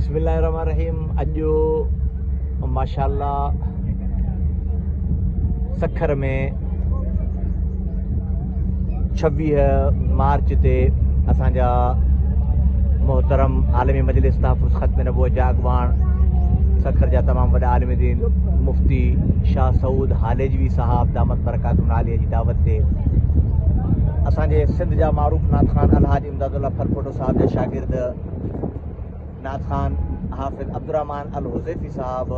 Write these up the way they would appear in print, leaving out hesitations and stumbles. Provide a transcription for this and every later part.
बिस्मिल्लाहिर्रहमानिर्रहीम। अॼु माशाअल्लाह सखर में 26 मार्च ते असांजा मोहतरम आलमी मजलिस तहफ़्फ़ुज़ ख़त्म नबूवत जा अॻवान सखर जा तमामु वॾा आलिम दीन मुफ्ती शाह सऊद हालेजवी साहब दामत बरकातुहुल आलिया जी दावत ते असांजे सिंध जा मारूफ़ नात ख़ान अलहाज इमदादुल्लाह फरफोटो साहब जा शागिर्द नात ख़ान हाफ़िज़ अब्दुर्रहमान अल हुज़ैफ़ी साहब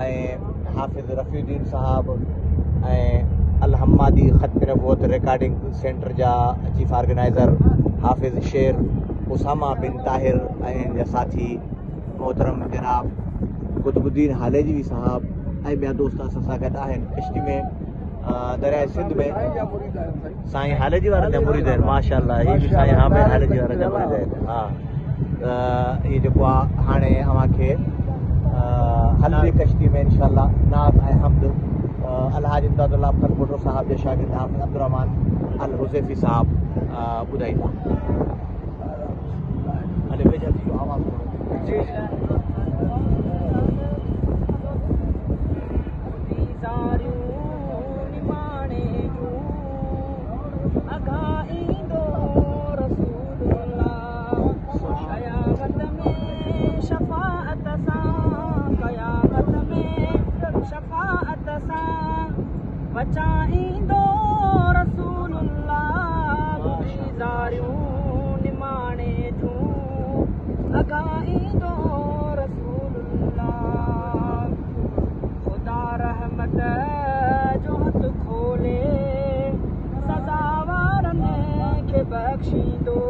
ऐं हाफ़िज़ रफ़ीउद्दीन साहब ऐं अल हम्मादी ख़त्म नबूवत रिकॉर्डिंग सेंटर जा चीफ ऑर्गेनाइज़र हाफ़िज़ शेर उसामा बिन ताहिर ऐं जा साथी मोहतरम जनाब कुतुबुद्दीन हालेजवी साहब ऐं ॿिया दोस्त असां सां गॾु आहिनि। चिश्ती में दरियाए सिंध में साईं हालेजी वारनि जा मुरीद आहिनि। माशाअल्लाह हीअ बि साईं हामिद हालेजी वारनि जा मुरीद आहिनि। हा इहो जेको आहे हाणे अव्हांखे हल्दी कश्ती में इंशाअल्लाह नात ऐं हम्द अलहाज इमदादुल्लाह फरफोटो साहब जे शागिर्द हाफ़िज़ अब्दुर्रहमान अल हुज़ैफ़ी साहब ॿुधाईंदा। हले वेझा थी आवाज़ जी बचाईंदो रसूलुल्लाह गुज़ारियूं निमाणे जूं अगाईंदो रसूलुल्लाह खुदा रहमत जो हथ खोले सज़ावारनि खे बख़्शींदो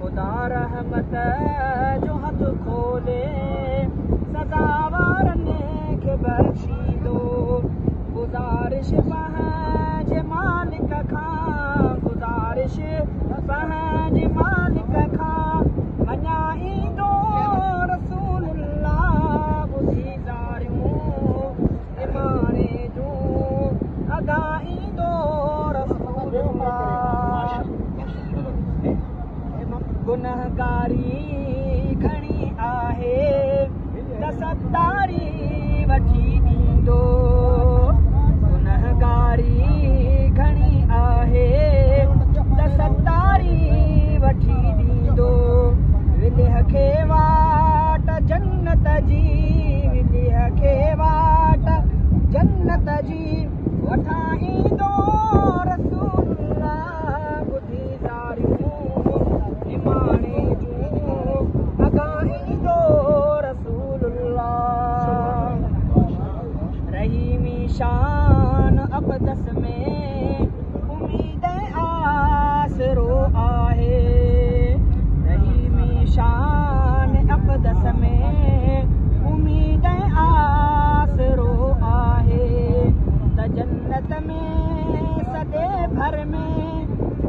खुदा रहमत जो हथ खोले सज़ावारनि खे बख़्शींदो गुज़ारिश पंहिंजे मालिक खां गुज़ारिश पंहिंजे मालिक खां मञाईंदो रसूलुल्लाह ॿुधी ज़ारियूं निमाणे जूं अॻाईंदो रसूलुल्लाह गुनहगारी घणी आहे त सत्तारी वठी ॾींदो घणी आहे त सत्तारी वठी ॾींदो विलिह खे वाट जन्नत जी विलिह खे वाट जन्नत जी वठाईंदो रसूलुल्लाह ॿुधी ज़ारियूं निमाणे जूं अॻाईंदो रसूलुल्लाह रहीमी शान अक़दस में उम्मीद आसरो आहे रहीमी शान अक़दस में उम्मीद आसरो आहे त जन्नत में सॼे भर में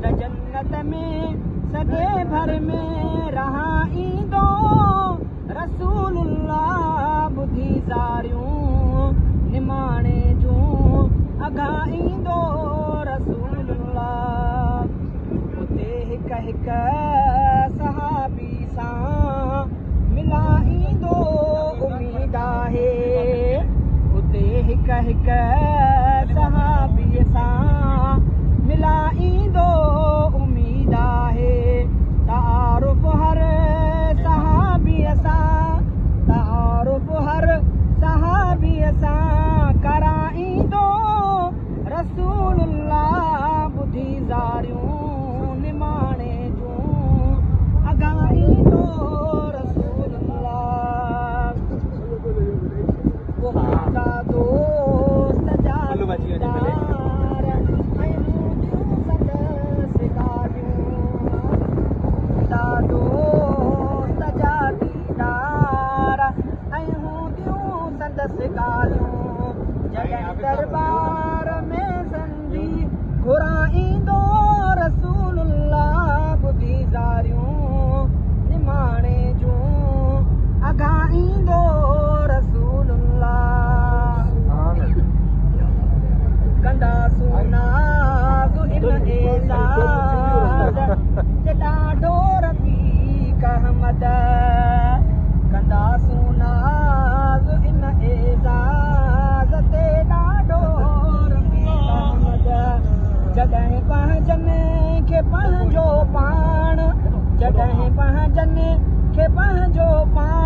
त जन्नत में सॼे भर में रहाईंदो रसूलुल्लाह ॿुधी ज़ारियूं निमाणे जूं अॻाईंदो रसूलुल्लाह उते हिकु हिकु सहाबी सां मिलाईंदो उमीद आहे उते हिकु हिकु सहाबीअ सां मिलाईंदो उमीद आहे तारुफ़ हर सहाबीअ सां तारुफ़ हर सहाबीअ सां कराईंदो रसूलुल्लाह ॿुधी ज़ारियूं निमाणे जूं अॻाईंदो रसूलुल्लाह मुंहिंजा दोस्त जा दीदार ऐं मुंहिंजूं संदसि ॻाल्हियूं मुंहिंजा दोस्त जा दीदार ऐं हूंदियूं संदसि ॻाल्हियूं जॾहिं दरबार में संदी घुराईंदो रसूलुल्लाह ॿुधी ज़ारियूं निमाणे जूं अॻाईंदो रसूलुल्लाह कंदासूं नाज़ हिन एज़ाज़ ॾाढो रफ़ीक़ अहमद जॾहिं पंहिंजनि खे पंहिंजो पाण